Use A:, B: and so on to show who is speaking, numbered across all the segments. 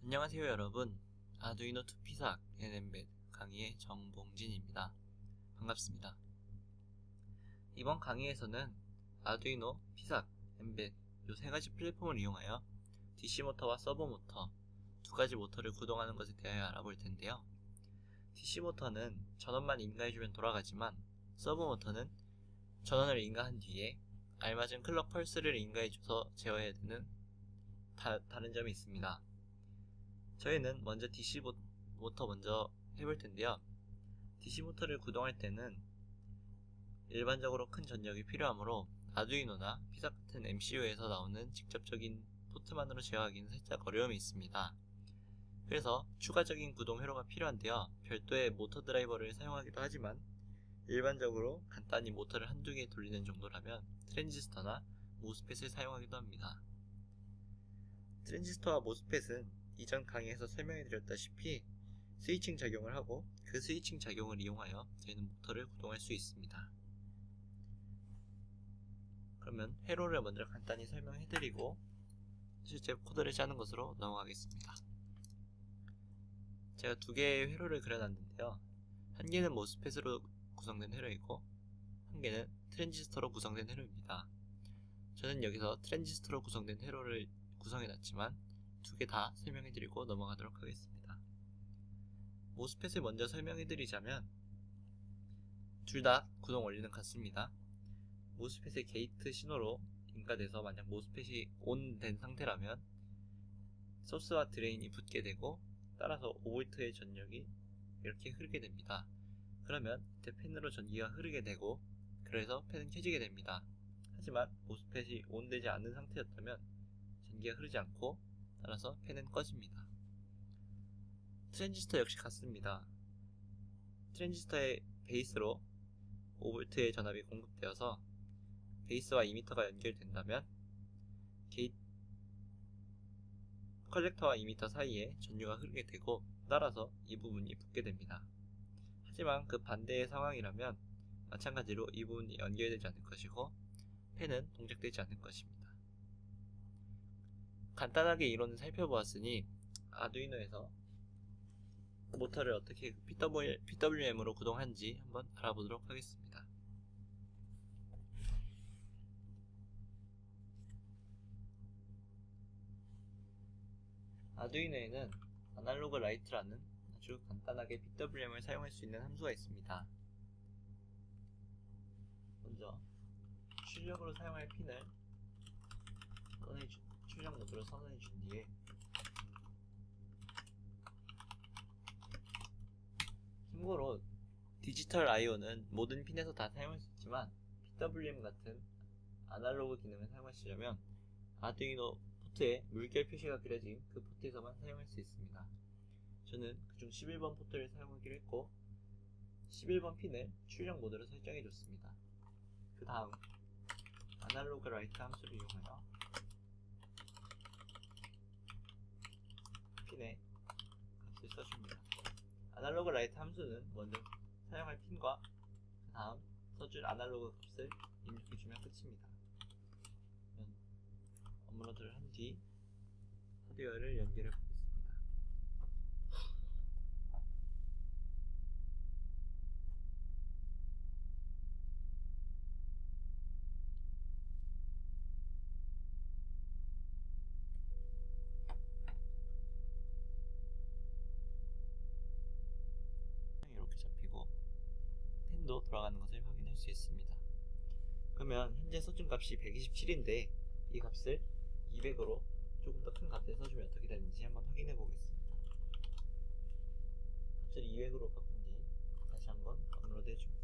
A: 안녕하세요 여러분. 아두이노 투피삭 엠베드 강의의 정봉진입니다. 반갑습니다. 이번 강의에서는 아두이노, 피삭, 엠베드 이 세 가지 플랫폼을 이용하여 DC 모터와 서버 모터 두 가지 모터를 구동하는 것에 대하여 알아볼 텐데요. DC 모터는 전원만 인가해주면 돌아가지만 서버 모터는 전원을 인가한 뒤에 알맞은 클럭 펄스를 인가해줘서 제어해야 되는 다른 점이 있습니다. 저희는 먼저 DC 모터 먼저 해볼 텐데요. DC 모터를 구동할 때는 일반적으로 큰 전력이 필요하므로 아두이노나 피삭 같은 MCU에서 나오는 직접적인 포트만으로 제어하기는 살짝 어려움이 있습니다. 그래서 추가적인 구동 회로가 필요한데요. 별도의 모터 드라이버를 사용하기도 하지만 일반적으로 간단히 모터를 한두 개 돌리는 정도라면 트랜지스터나 모스펫을 사용하기도 합니다. 트랜지스터와 모스펫은 이전 강의에서 설명해드렸다시피 스위칭 작용을 하고 그 스위칭 작용을 이용하여 저희는 모터를 구동할 수 있습니다. 그러면 회로를 먼저 간단히 설명해드리고 실제 코드를 짜는 것으로 넘어가겠습니다. 제가 두 개의 회로를 그려놨는데요. 한 개는 모스펫으로 구성된 회로이고 한 개는 트랜지스터로 구성된 회로입니다. 저는 여기서 트랜지스터로 구성된 회로를 구성해놨지만 두 개 다 설명해드리고 넘어가도록 하겠습니다. 모스펫을 먼저 설명해드리자면 둘 다 구동 원리는 같습니다. 모스펫의 게이트 신호로 인가돼서 만약 모스펫이 ON 된 상태라면 소스와 드레인이 붙게 되고 따라서 5V의 전력이 이렇게 흐르게 됩니다. 그러면 이때 팬으로 전기가 흐르게 되고 그래서 팬은 켜지게 됩니다. 하지만 모스펫이 ON 되지 않는 상태였다면 전기가 흐르지 않고 따라서 팬은 꺼집니다. 트랜지스터 역시 같습니다. 트랜지스터의 베이스로 5V의 전압이 공급되어서 베이스와 이미터가 연결된다면 컬렉터와 이미터 사이에 전류가 흐르게 되고 따라서 이 부분이 붙게 됩니다. 하지만 그 반대의 상황이라면 마찬가지로 이 부분이 연결되지 않을 것이고 팬은 동작되지 않을 것입니다. 간단하게 이론을 살펴보았으니 아두이노에서 모터를 어떻게 PWM으로 구동하는지 한번 알아보도록 하겠습니다. 아두이노에는 아날로그 라이트라는 아주 간단하게 PWM을 사용할 수 있는 함수가 있습니다. 먼저 출력으로 사용할 핀을 출력 모드로 선언해 준 뒤에 참고로 디지털 IO는 모든 핀에서 다 사용할 수 있지만 PWM 같은 아날로그 기능을 사용하시려면 아두이노 포트에 물결 표시가 그려진 그 포트에서만 사용할 수 있습니다. 저는 그중 11번 포트를 사용하기로 했고 11번 핀을 출력 모드로 설정해 줬습니다. 그 다음 아날로그 라이트 함수를 이용하여 핀에 값을 써줍니다. 아날로그 라이트 함수는 먼저 사용할 핀과 그 다음 써줄 아날로그 값을 입력해주면 끝입니다. 업로드를 한 뒤 하드웨어를 연결해 보겠습니다. 이렇게 잡히고 펜도 돌아가는 것을 확인할 수 있습니다. 그러면 현재 써준 값이 127인데 이 값을 200으로 조금 더 큰 값에 써주면 어떻게 되는지 한번 확인해 보겠습니다. 값을 200으로 바꾼 뒤 다시 한번 업로드 해줍니다.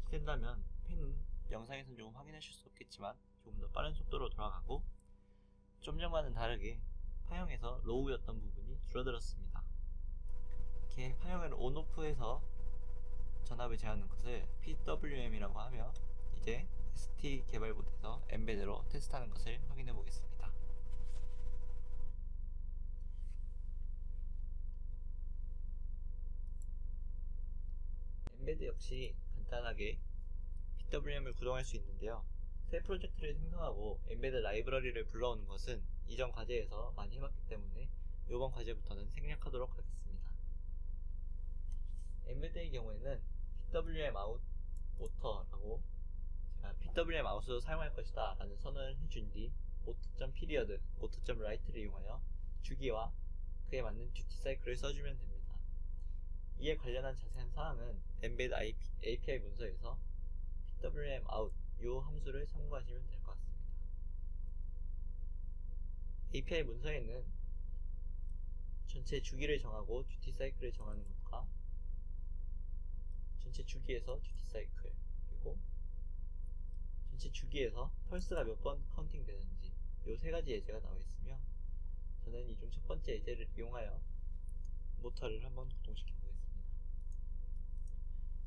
A: 된다면 펜은 영상에서는 조금 확인하실 수 없겠지만 조금 더 빠른 속도로 돌아가고 좀 전과는 다르게 파형에서 로우였던 부분이 줄어들었습니다. 이렇게 파형을 온오프해서 전압을 제어하는 것을 PWM이라고 하며 이제 ST 개발보드에서 엠베드로 테스트하는 것을 확인해 보겠습니다. 엠베드 역시 간단하게 PWM을 구동할 수 있는데요. 새 프로젝트를 생성하고 엠베드 라이브러리를 불러오는 것은 이전 과제에서 많이 해봤기 때문에 이번 과제부터는 생략하도록 하겠습니다. 엠베드의 경우에는 PWM out 모터라고 제가 PWM out을 사용할 것이다 라는 선언을 해준 뒤 motor.period, motor.write를 이용하여 주기와 그에 맞는 듀티 사이클을 써주면 됩니다. 이에 관련한 자세한 사항은 embed API 문서에서 pwm out 이 함수를 참고하시면 될 것 같습니다. API 문서에는 전체 주기를 정하고 듀티 사이클을 정하는 것과 전체 주기에서 듀티 사이클, 그리고 전체 주기에서 펄스가 몇 번 카운팅 되는지 이 세 가지 예제가 나와 있으며, 저는 이 중 첫 번째 예제를 이용하여 모터를 한번 구동시켜 보겠습니다.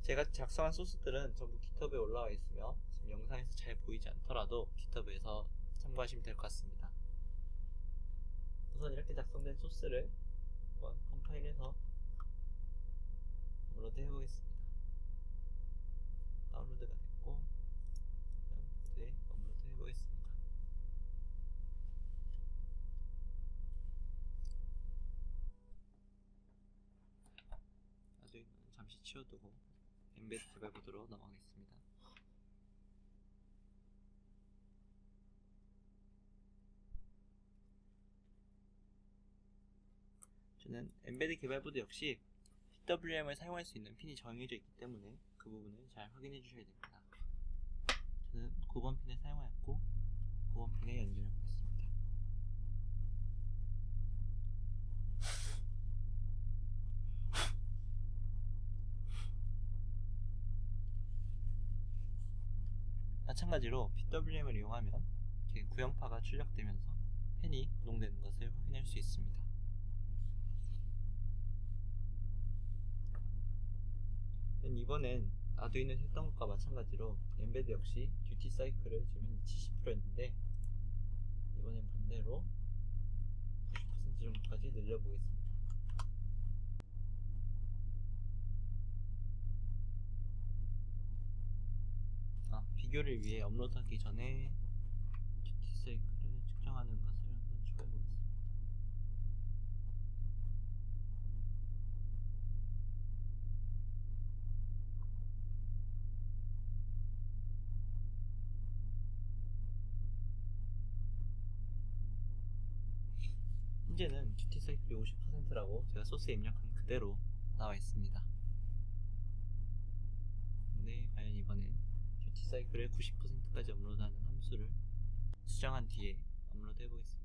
A: 제가 작성한 소스들은 전부 GitHub에 올라와 있으며 지금 영상에서 잘 보이지 않더라도 GitHub에서 참고하시면 될 것 같습니다. 우선 이렇게 작성된 소스를 한번 컴파일해서 업로드 해보겠습니다. 다운로드가 됐고 보드에 업로드 해보겠습니다. 아두이노는 잠시 치워두고 엠베드 개발 보드로 넘어가겠습니다. 저는 엠베드 개발 보드 역시 PWM을 사용할 수 있는 핀이 정해져 있기 때문에 그 부분을 잘 확인해 주셔야 됩니다. 저는 9번 핀을 사용하였고 9번 핀에 연결해 보겠습니다. 마찬가지로 PWM을 이용하면 이렇게 구형파가 출력되면서 펜이 구동되는 것을 확인할 수 있습니다. 이번엔 아두이노에서 했던 것과 마찬가지로 엠베드 역시 듀티 사이클을 지금 현재 70%였는데 이번엔 반대로 90% 정도까지 늘려보겠습니다. 비교를 위해 업로드하기 전에 듀티 사이클을 측정하는 것을 한번 추가해보겠습니다. 현재는 듀티 사이클이 50%라고 제가 소스에 입력한 그대로 나와 있습니다. 근데 과연 이번엔 듀티 사이클을 90%까지 업로드하는 함수를 수정한 뒤에 업로드 해보겠습니다.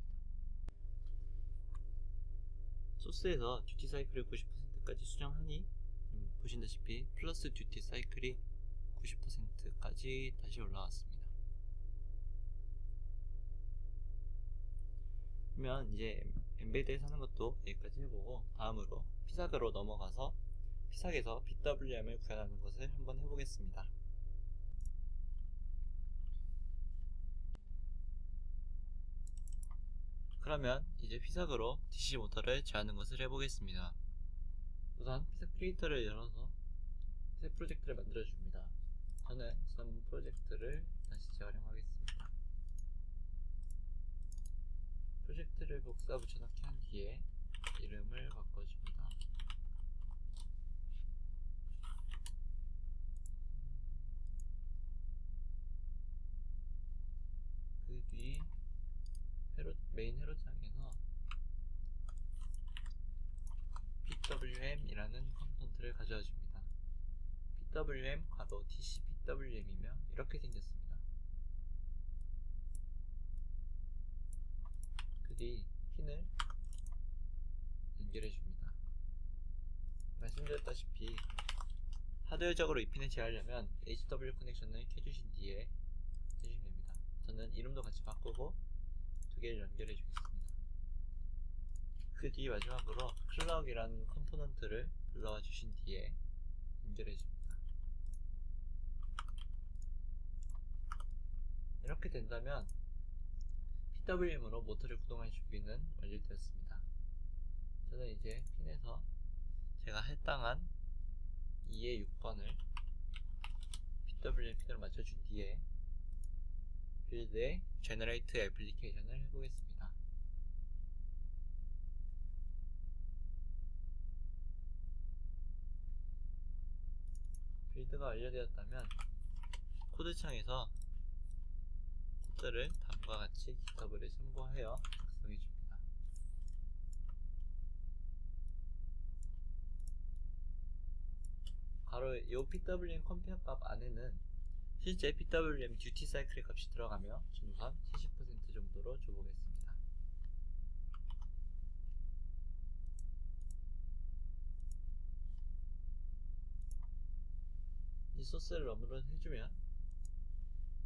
A: 소스에서 듀티 사이클을 90%까지 수정하니 보신다시피 플러스 듀티 사이클이 90%까지 다시 올라왔습니다. 그러면 이제 엠베드에서 하는 것도 여기까지 해보고 다음으로 피삭으로 넘어가서 피삭에서 PWM을 구현하는 것을 한번 해보겠습니다. 그러면 이제 피삭으로 DC 모터를 제어하는 것을 해보겠습니다. 우선 피삭 크리에이터를 열어서 새 프로젝트를 만들어줍니다. 저는 지난번 프로젝트를 다시 재활용하겠습니다. 프로젝트를 복사 붙여넣기 한 뒤에 이름을 바꿔줍니다. 그 뒤 메인 헤로창에서 PWM이라는 컴포넌트를 가져와 줍니다. PWM 괄호 TC PWM이며 이렇게 생겼습니다. 그 뒤 핀을 연결해 줍니다. 말씀드렸다시피 하드웨어적으로 이 핀을 제어하려면 HW 커넥션을 켜주신 뒤에 해주시면 됩니다. 저는 이름도 같이 바꾸고 두 개를 연결해 주겠습니다. 그 뒤 마지막으로 클럭이라는 컴포넌트를 불러와 주신 뒤에 연결해 줍니다. 이렇게 된다면 PWM으로 모터를 구동할 준비는 완료되었습니다. 저는 이제 핀에서 제가 할당한 2의 6번을 PWM 핀으로 맞춰준 뒤에 빌드에 제너레이트 애플리케이션을 해보겠습니다. 빌드가 완료되었다면 코드창에서 코드를 다음과 같이 GitHub를 참고하여 작성해줍니다. 바로 이 PWM 컴페어 값 안에는 실제 PWM 듀티 사이클의 값이 들어가며 우선 70% 정도로 줘보겠습니다. 이 소스를 업로드 해주면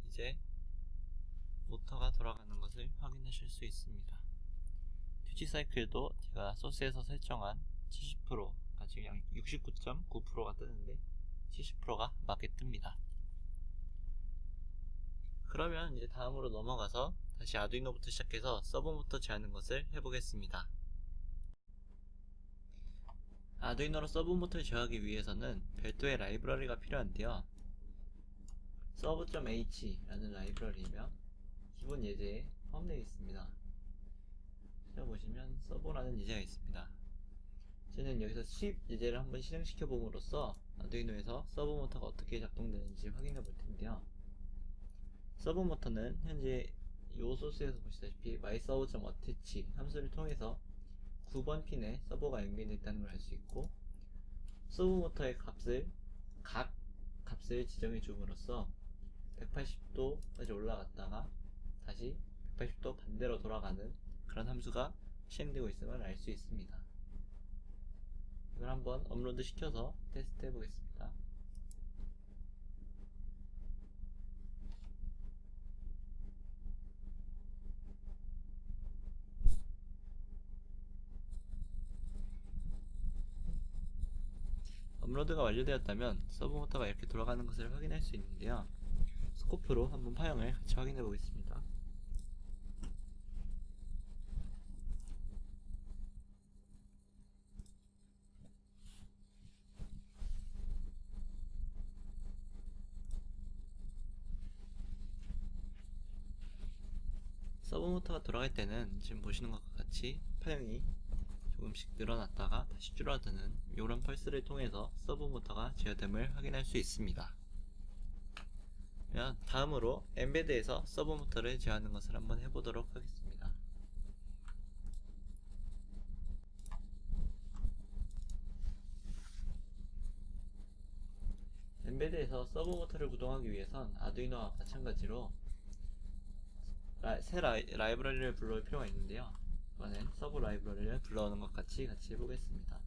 A: 이제 모터가 돌아가는 것을 확인하실 수 있습니다. 듀티 사이클도 제가 소스에서 설정한 70%가 지금 약 69.9%가 뜨는데 70%가 맞게 뜹니다. 그러면 이제 다음으로 넘어가서 다시 아두이노부터 시작해서 서버 모터 제하는 것을 해보겠습니다. 아두이노로 서브 모터를 제어하기 위해서는 별도의 라이브러리가 필요한데요. serve.h 라는 라이브러리이며 기본 예제에 포함되어 있습니다. 찾아보시면 서버라는 예제가 있습니다. 저는 여기서 수입 예제를 한번 실행시켜 봄으로써 아두이노에서 서브 모터가 어떻게 작동되는지 확인해 볼 텐데요. 서브 모터는 현재 이 소스에서 보시다시피 myserver.attach 함수를 통해서 9번 핀에 서버가 연결되어 있다는 걸 알 수 있고, 서브 모터의 각 값을 지정해 줌으로써 180도까지 올라갔다가 다시 180도 반대로 돌아가는 그런 함수가 실행되고 있음을 알 수 있습니다. 이걸 한번 업로드 시켜서 테스트 해보겠습니다. 업로드가 완료되었다면 서브 모터가 이렇게 돌아가는 것을 확인할 수 있는데요. 스코프로 한번 파형을 같이 확인해 보겠습니다. 서브 모터가 돌아갈 때는 지금 보시는 것과 같이 파형이 조금씩 늘어났다가 다시 줄어드는 이런 펄스를 통해서 서브 모터가 제어됨을 확인할 수 있습니다. 다음으로 엠베드에서 서브 모터를 제어하는 것을 한번 해보도록 하겠습니다. 엠베드에서 서브 모터를 구동하기 위해선 아두이노와 마찬가지로 새 라이브러리를 불러올 필요가 있는데요. 이번엔 서브 라이브러리를 불러오는 것 같이 해보겠습니다.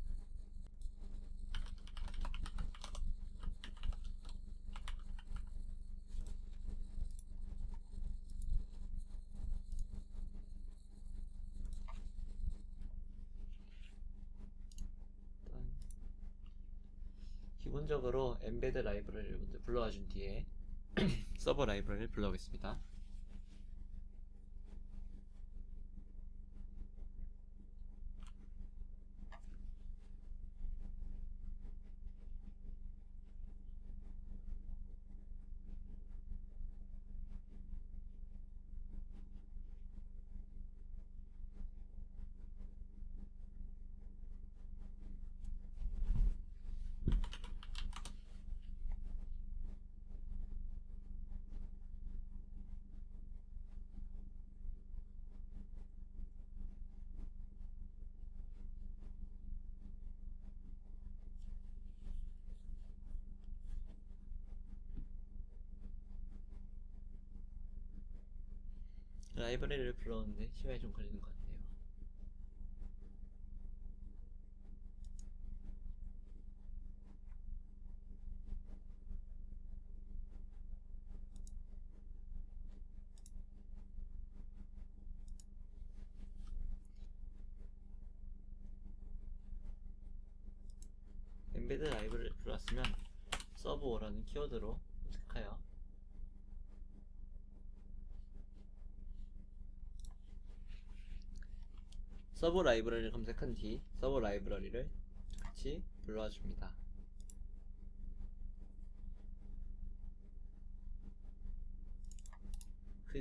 A: 기본적으로 엠베드 라이브러리를 먼저 불러와 준 뒤에 서버 라이브러리를 불러오겠습니다. 라이브러리를 불러오는데 시간이 좀 걸리는 것 같네요. 엠베드 라이브러리를 불러왔으면 서브5라는 키워드로 검색하여 서브 라이브러리를 검색한 뒤 서브 라이브러리를 같이 불러와 줍니다.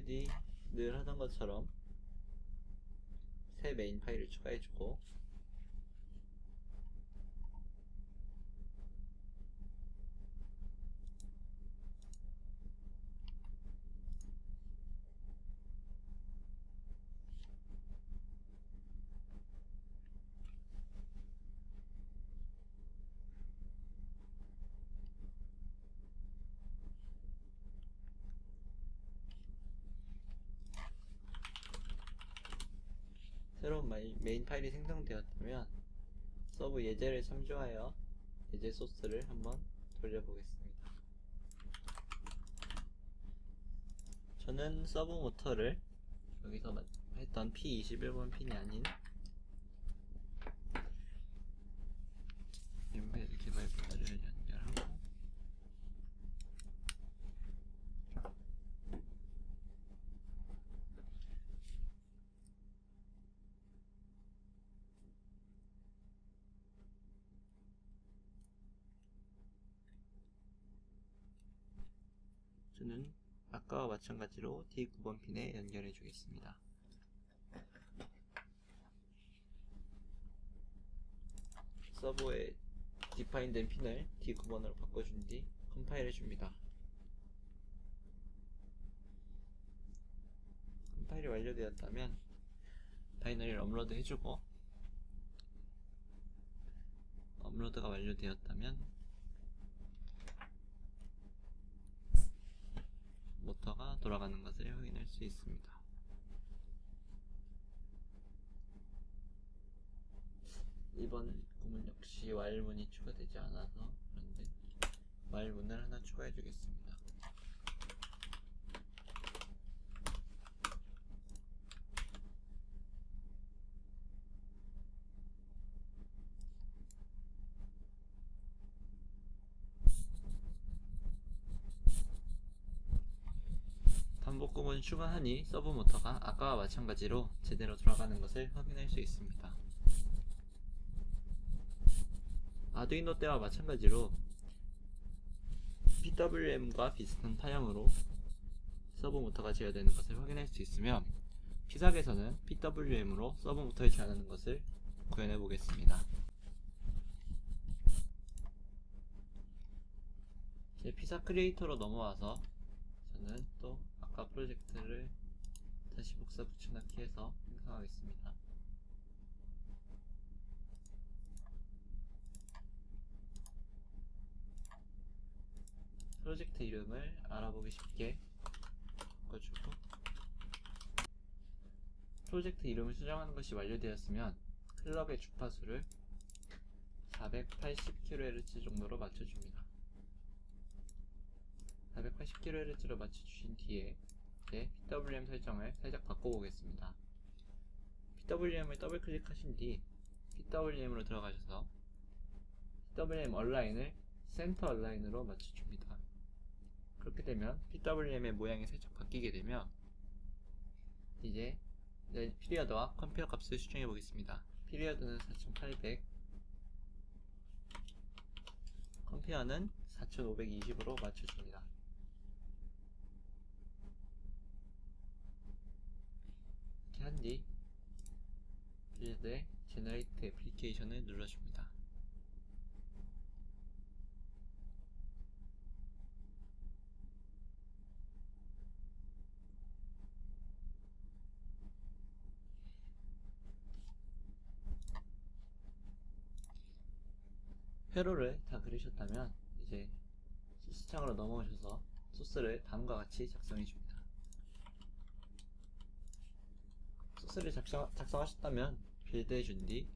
A: 뒤 늘 하던 것처럼 새 메인 파일을 추가해주고, 새로운 메인 파일이 생성되었다면 서브 예제를 참조하여 예제 소스를 한번 돌려보겠습니다. 저는 서브 모터를 여기서 했던 P21번 핀이 아닌 엠베드 개발 보드를 연결하고, 저는 아까와 마찬가지로 D9번 핀에 연결해 주겠습니다. 서버에 디파인된 핀을 D9번으로 바꿔준 뒤 컴파일 해줍니다. 컴파일이 완료되었다면 바이너리를 업로드 해주고, 업로드가 완료되었다면 모터가 돌아가는 것을 확인할 수 있습니다. 이번 구문 역시 while 문이 추가되지 않아서 그런데 while 문을 하나 추가해 주겠습니다. 반복 구문 추가하니 서브 모터가 아까와 마찬가지로 제대로 돌아가는 것을 확인할 수 있습니다. 아두이노 때와 마찬가지로 PWM과 비슷한 타형으로 서브 모터가 제어되는 것을 확인할 수 있으며, 피삭에서는 PWM으로 서브 모터를 제어하는 것을 구현해 보겠습니다. 제 피삭 크리에이터로 넘어와서 저는 또 아까 프로젝트를 다시 복사 붙여넣기 해서 생성하겠습니다. 프로젝트 이름을 알아보기 쉽게 바꿔주고, 프로젝트 이름을 수정하는 것이 완료되었으면 클럭의 주파수를 480kHz 정도로 맞춰줍니다. 480kHz로 맞춰주신 뒤에 제 PWM 설정을 살짝 바꿔보겠습니다. PWM을 더블 클릭하신 뒤 PWM으로 들어가셔서 PWM 얼라인을 센터 얼라인으로 맞춰줍니다. 그렇게 되면 PWM의 모양이 살짝 바뀌게 되며, 이제 피리어드와 컴페어 값을 수정해 보겠습니다. 피리어드는 4800, 컴페어는 4520으로 맞춰줍니다. 이렇게 한 뒤 필드에 제너레이트 애플리케이션을 눌러줍니다. 회로를 다 그리셨다면 이제 소스 창으로 넘어오셔서 소스를 다음과 같이 작성해줍니다. 소스를 작성하셨다면 빌드해준 뒤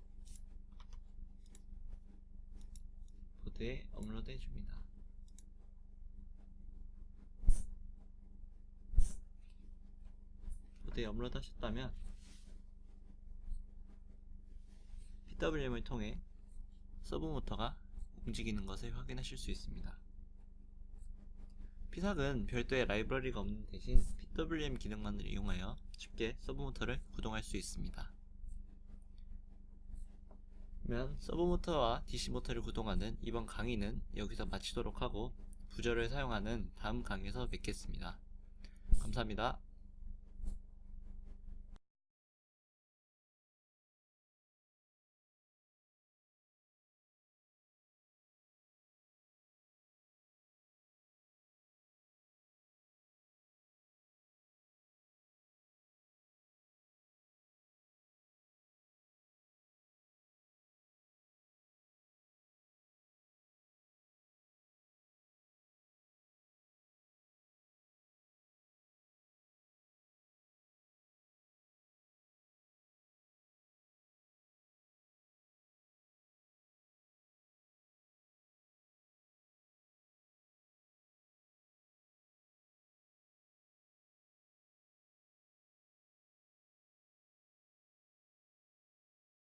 A: 보드에 업로드해줍니다. 보드에 업로드하셨다면 PWM을 통해 서브 모터가 움직이는 것을 확인하실 수 있습니다. 피삭은 별도의 라이브러리가 없는 대신 PWM 기능만을 이용하여 쉽게 서브 모터를 구동할 수 있습니다. 그러면 서브 모터와 DC 모터를 구동하는 이번 강의는 여기서 마치도록 하고, 부저를 사용하는 다음 강의에서 뵙겠습니다. 감사합니다.